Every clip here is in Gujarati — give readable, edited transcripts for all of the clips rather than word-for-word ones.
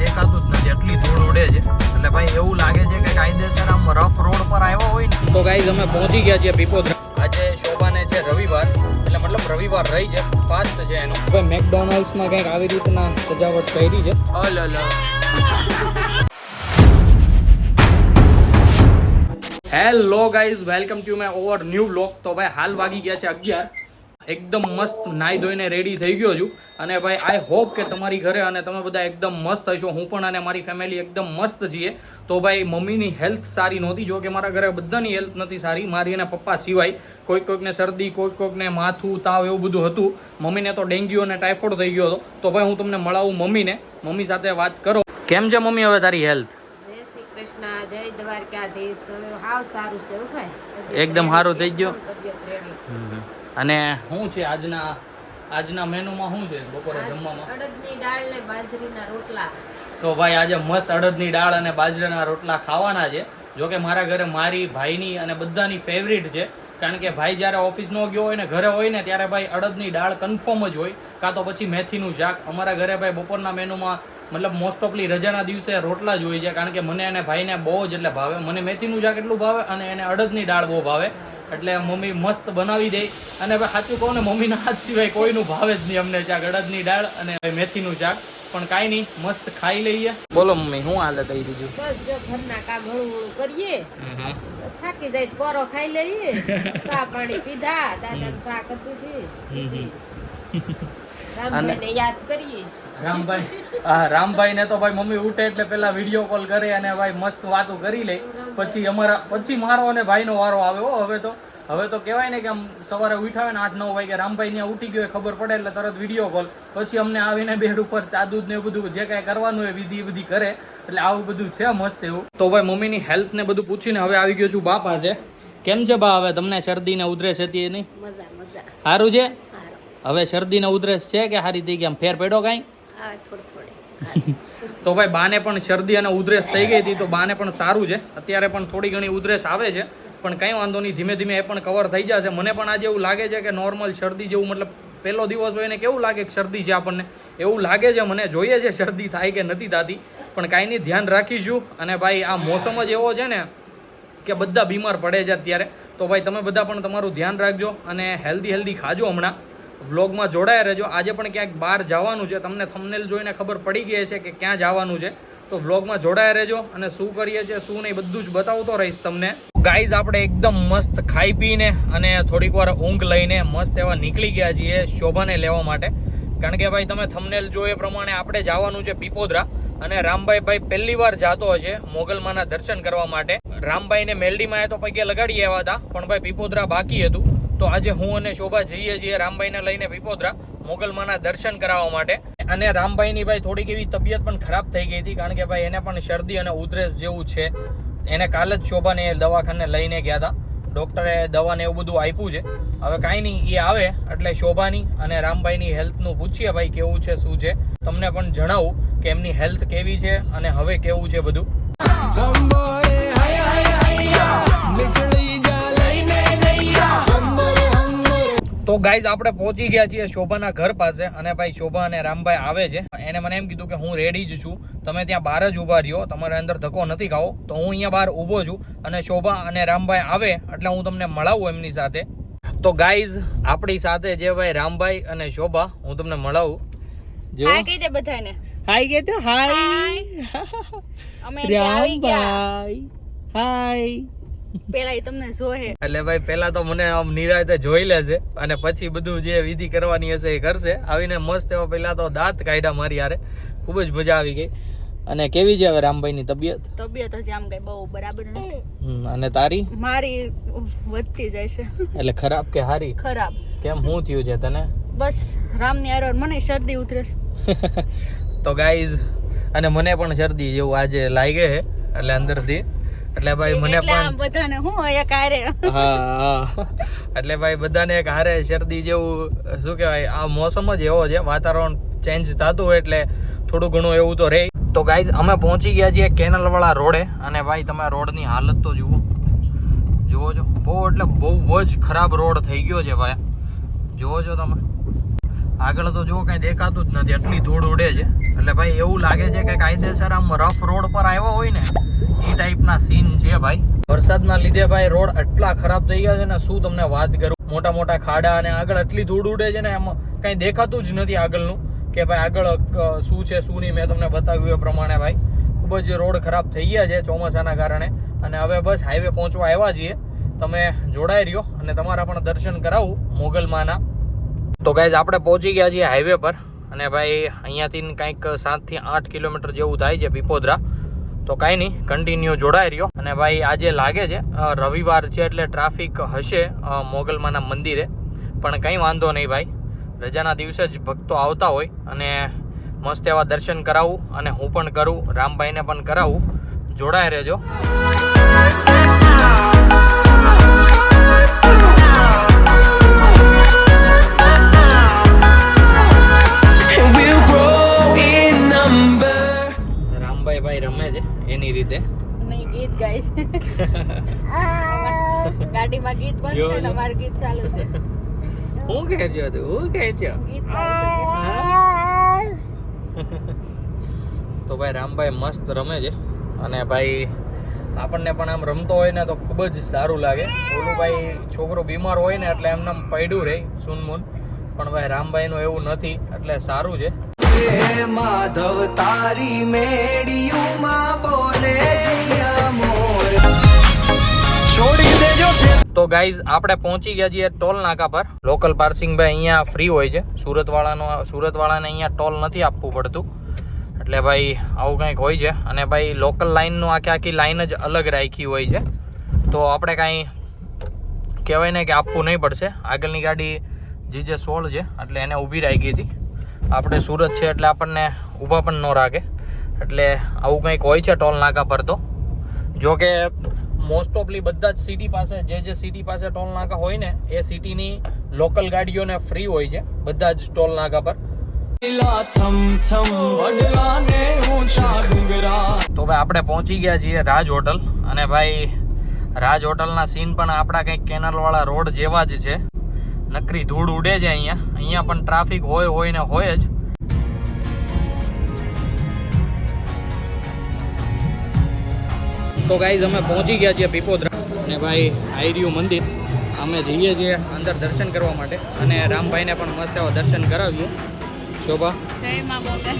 દેખાતું જ નથી, એટલી ધૂળ ઉડે છે. એટલે ભાઈ એવું લાગે છે કે કાયદેસર આમ રફ રોડ પર આવ્યો હોય ને. તો ગાઈઝ અમે પહોંચી ગયા છીએ પીપોદરા. આજે શોભાને છે રવિવાર, એટલે મતલબ રવિવાર રહી છે, ફાસ્ટ છે એનું. ભાઈ મેકડોનલ્ડ્સમાં કંઈક આવી રીતના સજાવટ કરી છે. Hello guys, welcome to my over new vlog. તો ભાઈ હાલ વાગી ગયા છે 11. એકદમ મસ્ત નાઈ ધોઈને રેડી થઈ ગયો છું. અને ભાઈ આઈ હોપ કે તમારી ઘરે અને તમે બધા એકદમ મસ્ત હશો. હું પણ અને મારી ફેમિલી એકદમ મસ્ત છીએ. તો ભાઈ મમ્મીની હેલ્થ સારી નહોતી, જો કે મારા ઘરે બધાની હેલ્થ નથી સારી, મારી અને પપ્પા સિવાય. કોઈકને શરદી, કોઈકને માથું, તાવ એવું બધું હતું. મમ્મીને તો ડેન્ગ્યુ અને ટાઇફોઇડ થઈ ગયો હતો. તો ભાઈ હું તમને મળાવું મમ્મીને, મમ્મી સાથે વાત કરો. કેમ છે મમ્મી હવે તારી હેલ્થ? એકદમ સારું થઈ ગયું. અને શું છે આજના મેનુમાં શું છે બપોરે જમવામાં? અડદની દાળ ને બાજરીના રોટલા. તો ભાઈ આજે મસ્ત અડદની દાળ અને બાજરાના રોટલા ખાવાના છે. જો કે મારા ઘરે મારી, ભાઈની અને બધાની ફેવરિટ છે. કારણ કે ભાઈ જ્યારે ઓફિસ ન ગયો હોય ને ઘરે હોય ને ત્યારે ભાઈ અડદની દાળ કન્ફર્મ જ હોય, કાં તો પછી મેથીનું શાક. અમારા ઘરે ભાઈ બપોરના મેનુમાં મતલબ મોસ્ટ ઓફલી રજાના દિવસે રોટલા જ હોય છે. કારણ કે મને અને ભાઈને બહુ જ એટલે ભાવે. મને મેથીનું શાક એટલું ભાવે અને એને અડદની દાળ બહુ ભાવે. એટલે મમ્મી મસ્ત બનાવી દે. અને ભાઈ સાચું કહું ને, મમ્મીના હાથ સિવાય કોઈનું ભાવે જ નહીં અમને શાક, અડદની દાળ અને મેથીનું શાક. પણ કાંઈ નહીં, મસ્ત ખાઈ લઈએ. બોલો મમ્મી, શું હાલત થઈ બીજું? બસ જો ઘરના કામ હળવું કરીએ, થાકી જાય પોરો ખાઈ લઈએ, ચા પાણી પીધા, દાદાનું શાક હતું છે, રામભાઈને યાદ કરીએ. રામભાઈ ને તો ભાઈ મમ્મી ઉઠે એટલે પેલા વિડીયો કોલ કરે અને ભાઈ મસ્ત વાતો કરી લે. પછી મારો અને ભાઈનો વારો આવે. હવે તો કહેવાય ને કે આમ સવારે ઉઠાવે ને 8-9 વાગે રામભાઈ ત્યાં ઉઠી ગયો ખબર પડે એટલે તરત વિડીયો કોલ. પછી અમને આવીને બેડ ઉપર ચા દૂધ ને બધું જે કાંઈ કરવાનું હોય વિધિ બધી કરે. એટલે આવું બધું છે મસ્ત એવું. તો ભાઈ મમ્મીની હેલ્થ ને બધું પૂછીને હવે આવી ગયો છું બા પાસે. કેમ છે બા? હવે તમને શરદી ને ઉધરેસ હતી નહીં? સારું છે હવે? શરદી ને ઉધરેસ છે કે સારી થઈ ગઈ? આમ ફેર પડ્યો કાંઈ? તો ભાઈ બાને પણ શરદી અને ઉધરેસ થઈ ગઈ હતી, તો બાને પણ સારું છે. અત્યારે પણ થોડી ઘણી ઉધરેસ આવે છે, પણ કંઈ વાંધો નહીં, ધીમે ધીમે એ પણ કવર થઈ જશે. મને પણ આજે એવું લાગે છે કે નોર્મલ શરદી જેવું, મતલબ પહેલો દિવસ હોય ને કેવું લાગે કે શરદી છે આપણને, એવું લાગે છે મને. જોઈએ છે શરદી થાય કે નથી થતી, પણ કાંઈ નહીં, ધ્યાન રાખીશું. અને ભાઈ આ મોસમ જ એવો છે ને કે બધા બીમાર પડે છે અત્યારે. તો ભાઈ તમે બધા પણ તમારું ધ્યાન રાખજો અને હેલ્ધી ખાજો. હમણાં વ્લોગમાં જોડાયા રહેજો. આજે પણ ક્યાંક બહાર જવાનું છે, તમને થંબનેલ જોઈને ખબર પડી ગઈ છે કે ક્યાં જવાનું છે. તો વ્લોગમાં જોડાયા રહેજો અને શું કરીએ છીએ શું નહીં બધું જ બતાવતો રહીશ તમને. ગાઈઝ આપણે એકદમ મસ્ત ખાઈ પીને અને થોડીક વાર ઊંઘ લઈને મસ્ત એવા નીકળી ગયા છીએ શોભાને લેવા માટે. કારણ કે ભાઈ તમે થંબનેલ જો એ પ્રમાણે આપણે જવાનું છે પીપોદરા. અને રામભાઈ પહેલી વાર જાતો હશે મોગલમાના દર્શન કરવા માટે. રામભાઈને મેલડીમાં તો પગે લગાડી આવ્યા હતા, પણ ભાઈ પીપોદરા બાકી હતું. તો આજે હું અને શોભા જઈએ છીએ રામભાઈને લઈને પીપોદરા મોગલમાના દર્શન કરાવવા માટે. અને રામભાઈની ભાઈ થોડીક એવી તબિયત પણ ખરાબ થઈ ગઈ હતી, કારણ કે ભાઈ એને પણ શરદી અને ઉધરેસ જેવું છે. એને કાલે જ શોભાને દવાખાને લઈને ગયા હતા, ડૉક્ટરે દવાને એવું બધું આપ્યું છે. હવે કાંઈ નહીં, એ આવે એટલે શોભાની અને રામભાઈની હેલ્થનું પૂછીએ ભાઈ કેવું છે શું છે. તમને પણ જણાવું કે એમની હેલ્થ કેવી છે અને હવે કેવું છે બધું. તો ગાઈઝ આપણે પહોંચી ગયા છીએ શોભાના ઘર પાસે. અને ભાઈ શોભા અને રામભાઈ આવે છે. એને મને એમ કીધું કે હું રેડી જ છું, તમે ત્યાં બહાર જ ઊભા રહ્યો, તમારે અંદર ધક્કો નથી ખાવો. તો હું અહીંયા બહાર ઊભો છું અને શોભા અને રામભાઈ આવે એટલે હું તમને મળાવું એમની સાથે. તો ગાઈઝ આપણી સાથે જે ભાઈ રામભાઈ અને શોભા, હું તમને મળાવું. હાય કહી દે બધાને. હાય કે તો હાય. અમે આવી ગયા. હાય. પેલા તમને જોહે એટલે ભાઈ પેલા તો મને આમ નિરાતે જોઈ લેશે અને પછી બધું જે વિધિ કરવાની હશે એ કરશે. આવીને મસ્ત એવા પેલા તો દાંત કાઢ્યા મારી યાર, ખૂબ જ મજા આવી ગઈ. અને કેવી છે હવે રામભાઈની તબિયત? હજી આમ કઈ બહુ બરાબર નથી. અને તારી? મારી વધતી જાય છે. એટલે ખરાબ કે હારી? ખરાબ. કેમ, શું થયું છે તને? બસ રામની આરોર મને શરદી ઉતરે છે. તો ગાઈઝ અને મને પણ શરદી જેવું આજે લાગે છે એટલે અંદરથી. એટલે ભાઈ મને પણ બધાને હું એક હારે. હા એટલે ભાઈ બધાને એક હારે શરદી જેવું, શું કહેવાય, આ મોસમ જ એવો છે, વાતાવરણ ચેન્જ થતું હોય એટલે થોડું ઘણું એવું તો રહે. તો ગાઈઝ અમે પહોંચી ગયા છીએ કેનલવાળા રોડે. અને ભાઈ તમે રોડની હાલત તો જુઓ છો, બહુ એટલે બહુ જ ખરાબ રોડ થઈ ગયો છે ભાઈ. જુઓ છો તમે. આગળ તો જો કઈ દેખાતું જ નથી, એટલી ધૂળ ઉડે છે. એટલે ભાઈ એવું લાગે છે કે કાયદેસર આમ રફ રોડ પર આવ્યા હોય ને એ ટાઈપના સીન છે ભાઈ. વરસાદના લીધે ભાઈ રોડ એટલા ખરાબ થઈ ગયા છે ને શું તમને વાત કરું. મોટા મોટા ખાડા અને આગળ એટલી ધૂળ ઉડે છે ને એમાં કઈ દેખાતું જ નથી આગળનું કે ભાઈ આગળ શું છે શું નહીં. મેં તમને બતાવ્યું એ પ્રમાણે ભાઈ ખૂબ જ રોડ ખરાબ થઈ ગયા છે ચોમાસાના કારણે. અને હવે બસ હાઈવે પહોંચવા આવ્યા છીએ. તમે જોડાઈ રહ્યો અને તમારા પણ દર્શન કરાવું મોગલમાના. તો ગાઈઝ આપણે પહોંચી ગયા છીએ હાઈવે પર અને ભાઈ અહીંયાથી કંઈક 7 થી 8 કિલોમીટર જેવું થાય છે પીપોદરા. તો કાંઈ નહીં, કન્ટિન્યુ જોડાઈ રહ્યો. અને ભાઈ આજે લાગે છે રવિવાર છે એટલે ટ્રાફિક હશે મોગલમાના મંદિરે, પણ કંઈ વાંધો નહીં ભાઈ. રજાના દિવસે જ ભક્તો આવતા હોય અને મસ્ત એવા દર્શન કરાવું અને હું પણ કરું, રામભાઈને પણ કરાવું. જોડાઈ રહેજો. રામભાઈ ભાઈ રમે છે એની રીતે. નહીં, ગીત ગાઈશ. ગાડીમાં ગીત બનશે ને અમારું ગીત ચાલુ છે. હું કહે છે તું? હું કહે છે? ગીત ચાલુ તો ભાઈ રામભાઈ મસ્ત રમે છે અને ભાઈ આપણને પણ આમ રમતો હોય ને તો ખૂબ જ સારું લાગે. ઓલું ભાઈ છોકરો બીમાર હોય ને એટલે એમને પડ્યું રહે સુનમુન, પણ ભાઈ રામભાઈનું એવું નથી એટલે સારું છે. માધવ તારી મેડિયુમાં બોલે છોડી દેજો. તો ગાઈઝ આપણે પહોંચી ગયા છીએ ટોલ નાકા પર. લોકલ પાર્સિંગ ભાઈ અહીંયા ફ્રી હોય છે. સુરતવાળાને અહીંયા ટોલ નથી આપવું પડતું. એટલે ભાઈ આવું કંઈક હોય છે. અને ભાઈ લોકલ લાઇનનું આખી લાઇન જ અલગ રાખી હોય છે. તો આપણે કાંઈ કહેવાય ને કે આપવું નહીં પડશે. આગળની ગાડી GJ16 છે એટલે એને ઊભી રાખી હતી. આપણે સુરત છે એટલે આપણને ઊભા પણ ન રાખે. એટલે આવું કંઈક હોય છે ટોલ નાકા પર. તો જો કે મોસ્ટ ઓફલી બધા જ સિટી પાસે જે સિટી પાસે ટોલ નાકા હોય ને એ સિટીની લોકલ ગાડીઓને ફ્રી હોય છે બધા જ ટોલ નાકા પર. તો ભાઈ આપણે પહોંચી ગયા છીએ રાજ હોટલ. અને ભાઈ રાજ હોટલના સીન પણ આપણા કંઈક કેનાલવાળા રોડ જેવા જ છે. નકરી ધૂળ ઉડે છે અહીંયા પણ ટ્રાફિક હોય ને હોય જ. તો ગાઈઝ અમે પહોંચી ગયા છીએ પીપોદરા અને ભાઈ આયર્યું મંદિર. અમે જઈએ છીએ અંદર દર્શન કરવા માટે અને રામભાઈને પણ મસ્ત એવા દર્શન કરાવીએ. શોભા, જય માં મોગલ.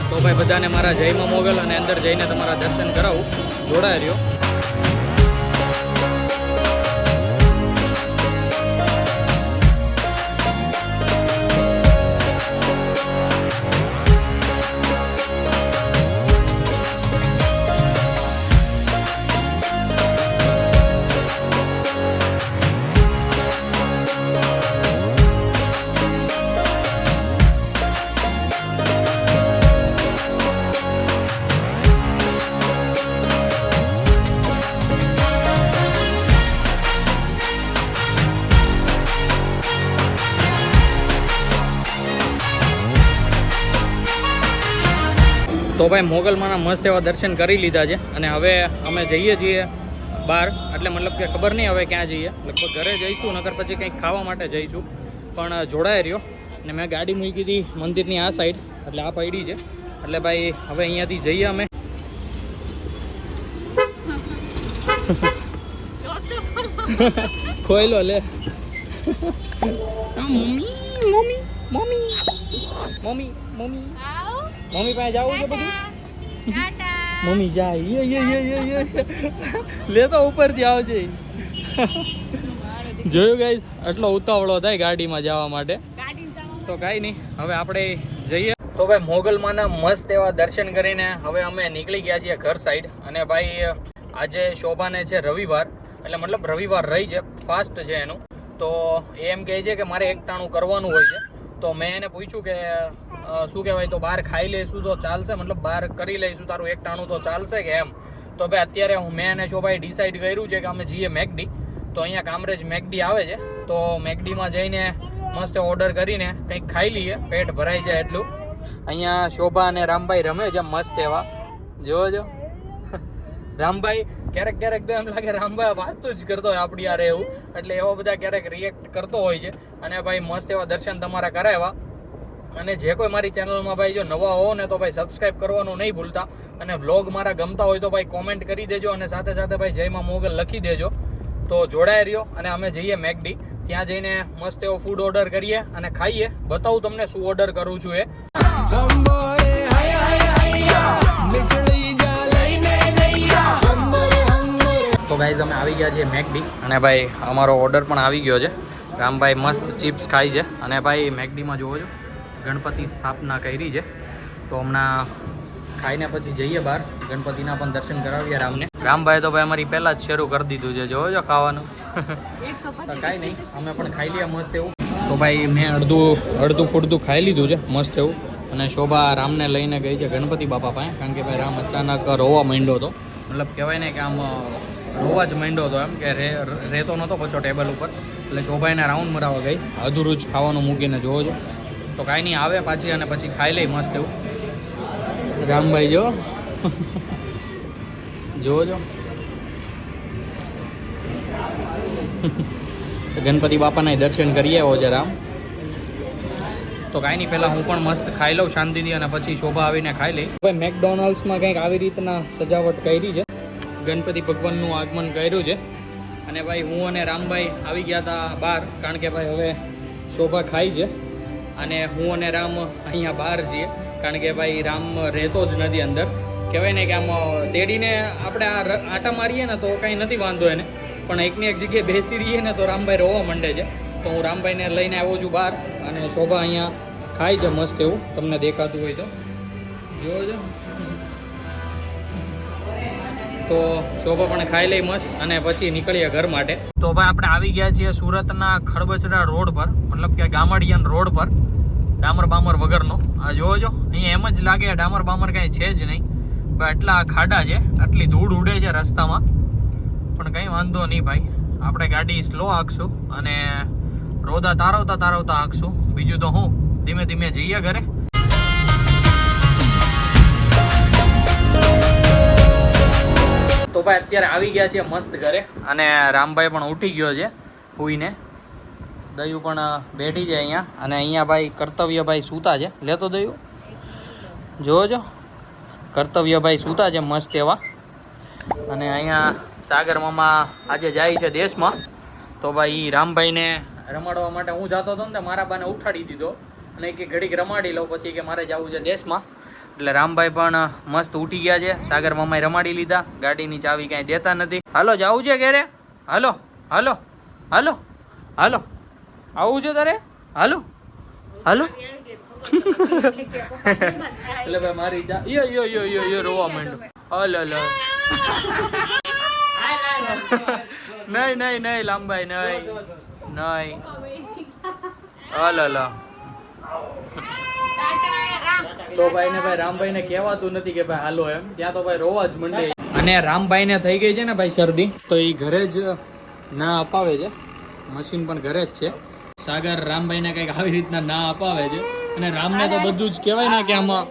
તો ભાઈ બધાને મારા જય માં મોગલ અને અંદર જઈને તમારા દર્શન કરાવું. જોડાઈ રહ્યો. તો ભાઈ મોગલમાના મસ્ત એવા દર્શન કરી લીધા છે અને હવે અમે જઈએ છીએ બહાર. એટલે મતલબ કે ખબર નહીં હવે ક્યાં જઈએ. લગભગ ઘરે જઈશું, નકર પછી કંઈક ખાવા માટે જઈશું. પણ જોડાઈ રહ્યો. અને મેં ગાડી મૂકી હતી મંદિરની આ સાઈડ, એટલે આ પડી છે. એટલે ભાઈ હવે અહીંયાથી જઈએ અમે. ખોઈલો લે. Mummy mummy mummy mummy mummy mummy પાસે જવું છે બધું. મમ્મી જાય લેતો ઉપરથી આવશે. જોયું ગાઈસ, એટલો ઉતાવળો થાય ગાડીમાં જવા માટે. તો કાંઈ નહીં, હવે આપણે જઈએ. તો ભાઈ મોગલમાના મસ્ત એવા દર્શન કરીને હવે અમે નીકળી ગયા છીએ ઘર સાઈડ. અને ભાઈ આજે શોભાને છે રવિવાર, એટલે મતલબ રવિવાર રહી છે, ફાસ્ટ છે એનું. તો એ એમ કહે છે કે મારે એક ટાણું કરવાનું હોય છે. તો મેં એને પૂછ્યું કે શું કહેવાય, તો બહાર ખાઈ લઈશું તો ચાલશે, મતલબ બહાર કરી લઈશું તારું એક ટાણું તો ચાલશે કે એમ. તો ભાઈ અત્યારે મેં અને શોભાઈ ડિસાઈડ કર્યું છે કે અમે જઈએ મેકડી. તો અહીંયા કામરેજ મેકડી આવે છે, તો મેકડીમાં જઈને મસ્ત ઓર્ડર કરીને કંઈક ખાઈ લઈએ, પેટ ભરાઈ જાય એટલું. અહીંયા શોભા અને રામભાઈ રમે છે મસ્ત એવા. જોવો રામભાઈ ક્યારેક ક્યારેક તો એમ લાગે રામભાઈ વાતું જ કરતો હોય આપણી યારે એવું, એટલે એવા બધા ક્યારેક રિએક્ટ કરતો હોય છે. અને ભાઈ મસ્ત એવા દર્શન તમારા કરાવ્યા. અને જે કોઈ મારી ચેનલમાં ભાઈ જો નવા હો ને તો ભાઈ સબસ્ક્રાઇબ કરવાનું નહીં ભૂલતા. અને વ્લોગ મારા ગમતા હોય તો ભાઈ કોમેન્ટ કરી દેજો, અને સાથે સાથે ભાઈ જય માં મોગલ લખી દેજો. તો જોડાઈ રહ્યો, અને અમે જઈએ મેકડી. ત્યાં જઈને મસ્ત એવો ફૂડ ઓર્ડર કરીએ અને ખાઈએ. બતાવું તમને શું ઓર્ડર કરું છું એ. તો ગાઈઝ અમે આવી ગયા છીએ મેકડી, અને ભાઈ અમારો ઓર્ડર પણ આવી ગયો છે. રામભાઈ મસ્ત ચિપ્સ ખાય છે. અને ભાઈ મેકડીમાં જોવો છો ગણપતિ સ્થાપના કરી છે. તો હમણાં ખાઈને પછી જઈએ બહાર, ગણપતિના પણ દર્શન કરાવીએ રામને. રામભાઈ તો ભાઈ અમારી પહેલાં જ શરૂ કરી દીધું છે, જોવો છો ખાવાનું. તો કાંઈ નહીં, અમે પણ ખાઈ લઈએ મસ્ત એવું. તો ભાઈ મેં અડધું ફૂડતું ખાઈ લીધું છે મસ્ત એવું. અને શોભા રામને લઈને ગઈ છે ગણપતિ બાપા પાસે, કારણ કે ભાઈ રામ અચાનક રોવા માંડ્યો હતો. મતલબ કહેવાય ને કે આમ રોવા જ માંડ્યો હતો, એમ કે રહેતો નહોતો પછો ટેબલ ઉપર. એટલે શોભાઈને રાઉન્ડ મરાવવા ગઈ, અધૂરું જ ખાવાનું મૂકીને જોવો છો. તો કાંઈ નહીં, આવે પાછી અને પછી ખાઈ લઈ મસ્ત એવું. રામભાઈ જો જોવો છો ગણપતિ બાપાના દર્શન કરી આવ્યો છે રામ. તો કાંઈ નહીં, પહેલાં હું પણ મસ્ત ખાઈ લઉં શાંતિથી, અને પછી શોભા આવીને ખાઈ લઈ. ભાઈ મેકડોનાલ્ડ્સમાં કંઈક આવી રીતના સજાવટ કરી છે, ગણપતિ ભગવાનનું આગમન કર્યું છે. અને ભાઈ હું અને રામભાઈ આવી ગયા હતા બહાર, કારણ કે ભાઈ હવે શોભા ખાઈ છે અને હું અને રામ અહીંયા બહાર છીએ, કારણ કે ભાઈ રામ રહેતો જ નથી અંદર. કહેવાય ને કે આમ તેડીને આપણે આ આટા મારીએ ને તો કાંઈ નથી વાંધો એને, પણ એકની એક જગ્યાએ બેસી રહીએ ને તો રામભાઈ રોવા માંડે છે. તો હું રામભાઈને લઈને આવ્યો છું બહાર, અને શોભા અહીંયા ખાય છે મસ્ત એવું. તમને દેખાતું હોય તો જોવો છો. તો શોભા પણ ખાઈ લઈ મસ્ત, અને પછી નીકળીએ ઘર માટે. તો ભાઈ આપણે આવી ગયા છીએ સુરતના ખડબચરા રોડ પર, મતલબ કે ગામડિયાન રોડ પર, ડામર બામર વગરનો. આ જોવો છો, અહીંયા એમ જ લાગે ડામર બામર કાંઈ છે જ નહીં. ભાઈ આટલા ખાડા છે, આટલી ધૂળ ઉડે છે રસ્તામાં, પણ કંઈ વાંધો નહીં ભાઈ. આપણે ગાડી સ્લો હાંકશું અને રોદા તારવતા હાંકશું. બીજું તો હું ધીમે ધીમે જઈએ ઘરે. તો ભાઈ અત્યારે આવી ગયા છે મસ્ત ઘરે, અને રામભાઈ પણ ઉઠી ગયો છે હુઈને. દયું પણ બેઠી છે અહીંયા, અને અહીંયા ભાઈ કર્તવ્યભાઈ સૂતા છે. લેતો દયું જોવો છો, કર્તવ્યભાઈ સૂતા છે મસ્ત એવા. અને અહીંયા સાગર મામા આજે જાય છે દેશમાં. તો ભાઈ રામભાઈને રમાડવા માટે હું જતો હતો ને, મારા બાને ઉઠાડી દીધો અને કે ઘડીક રમાડી લઉં, પછી કે મારે જવું છે દેશમાં. એટલે રામભાઈ પણ મસ્ત ઉઠી ગયા છે. સાગર મામાએ રમાડી લીધા, ગાડીની ચાવી કાંઈ દેતા નથી. હાલો જવું છે ઘરે, હાલો હાલો હાલો હાલો આવું છે તારે, હાલો હાલો. એટલે ભાઈ મારી ચા યો રોવા માંડ્યો. હલો લો નહીં લાંબાઈ નહીં. હલો લો. તો ભાઈ ને ભાઈ રામભાઈને કહેવાતું નથી કે ભાઈ હાલો એમ, ત્યાં તો ભાઈ રોવા જ મંડે. અને રામભાઈને થઈ ગઈ છે ને ભાઈ શરદી, તો એ ઘરે જ ના અપાવે છે, મશીન પણ ઘરે જ છે. સાગર રામભાઈને કંઈક આવી રીતના ના અપાવે છે, અને રામને તો બધું જ કહેવાય ને કે આમાં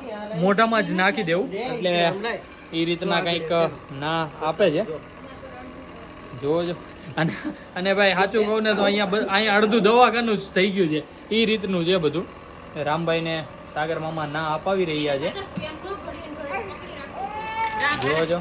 મોઢામાં જ નાખી દેવું, એટલે એ રીતના કંઈક ના આપે છે. જોવો છો. અને ભાઈ સાચું કહું ને તો અહીંયા અડધું દવાખાનું જ થઈ ગયું છે, એ રીતનું છે બધું. રામભાઈને સાગર મામા ના અપાવી રહ્યા છે, જોવો છો.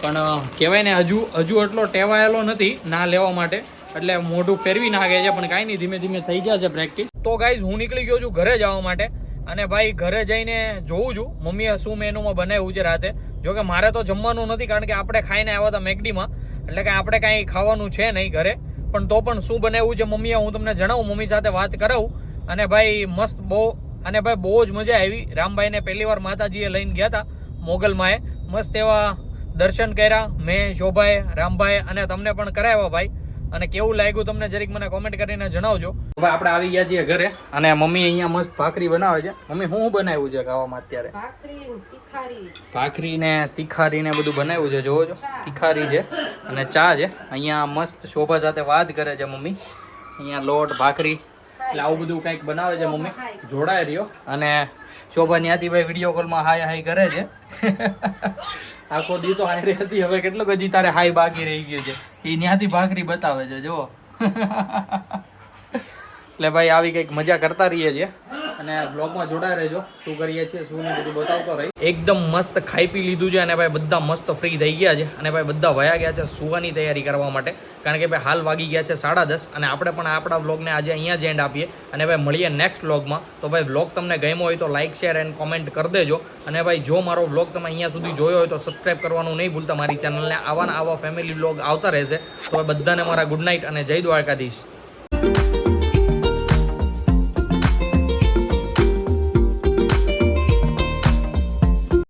પણ કહેવાય ને હજુ એટલો ટેવાયેલો નથી ના લેવા માટે, એટલે મોઢું ફેરવી નાખે છે. પણ કાંઈ નહીં, ધીમે ધીમે થઈ જશે પ્રેક્ટિસ. તો ગાઈઝ હું નીકળી ગયો છું ઘરે જવા માટે, અને ભાઈ ઘરે જઈને જોઉં છું મમ્મીએ શું મેનુમાં બનાવ્યું છે રાતે. જોકે મારે તો જમવાનું નથી, કારણ કે આપણે ખાઈને આવ્યા હતા મેકડીમાં, એટલે કે આપણે કાંઈ ખાવાનું છે નહીં ઘરે. પણ તો પણ શું બનાવ્યું છે મમ્મીએ હું તમને જણાવું, મમ્મી સાથે વાત કરાવું. અને ભાઈ મસ્ત બહુ જ મજા આવી. રામભાઈને પહેલી વાર માતાજીએ લઈને ગયા હતા મોગલમાંએ, મસ્ત એવા દર્શન કર્યા મેં, શોભાએ, રામભાઈ, અને તમને પણ કરાવ્યા ભાઈ. અને કેવું લાગ્યું તમને જરીક મને કોમેન્ટ કરીને જણાવજો. ભાઈ આપણે આવી ગયા છીએ ઘરે, અને મમ્મી અહીંયા મસ્ત ભાખરી બનાવે છે. મમ્મી શું બનાવ્યું છે ખાવામાં અત્યારે? ભાખરી ને તીખારી ને બધું બનાવ્યું છે, જોવો છો. તીખારી છે અને ચા છે. અહીંયા મસ્ત શોભા સાથે વાત કરે છે મમ્મી. અહીંયા લોટ ભાખરી એટલે આવું બધું કંઈક બનાવે છે મમ્મી. જોડાય રહ્યો. અને શોભા ત્યાંથી ભાઈ વિડીયો કોલમાં હાય કરે છે. આખો દી તો હાયરે હતી, હવે કેટલું હજી તારે હાઈ બાકી રહી ગયું છે. એ ત્યાંથી ભાખરી બતાવે છે જો. એટલે ભાઈ આવી કંઈક મજા કરતા રહીએ છીએ અને બ્લોગમાં જોડાઈ રહેજો, શું કરીએ છીએ શું નહીં બધું બતાવતો રહી. એકદમ મસ્ત ખાઈ પી લીધું છે અને ભાઈ બધા મસ્ત ફ્રી થઈ ગયા છે અને ભાઈ બધા વયા ગયા છે સુવાની તૈયારી કરવા માટે, કારણ કે ભાઈ હાલ વાગી ગયા છે 10:30 અને આપણે પણ આપણા બ્લોગને આજે અહીંયા જ એન્ડ આપીએ અને ભાઈ મળીએ નેક્સ્ટ બ્લોગમાં. તો ભાઈ બ્લોગ તમને ગમ્યો હોય તો લાઇક શેર એન્ડ કોમેન્ટ કરી દેજો અને ભાઈ જો મારો બ્લોગ તમે અહીંયા સુધી જોયો હોય તો સબસ્ક્રાઈબ કરવાનું નહીં ભૂલતા મારી ચેનલને. આવા ફેમિલી બ્લોગ આવતા રહેશે. તો ભાઈ બધાને મારા ગુડ નાઇટ અને જય દ્વારકાધીશ.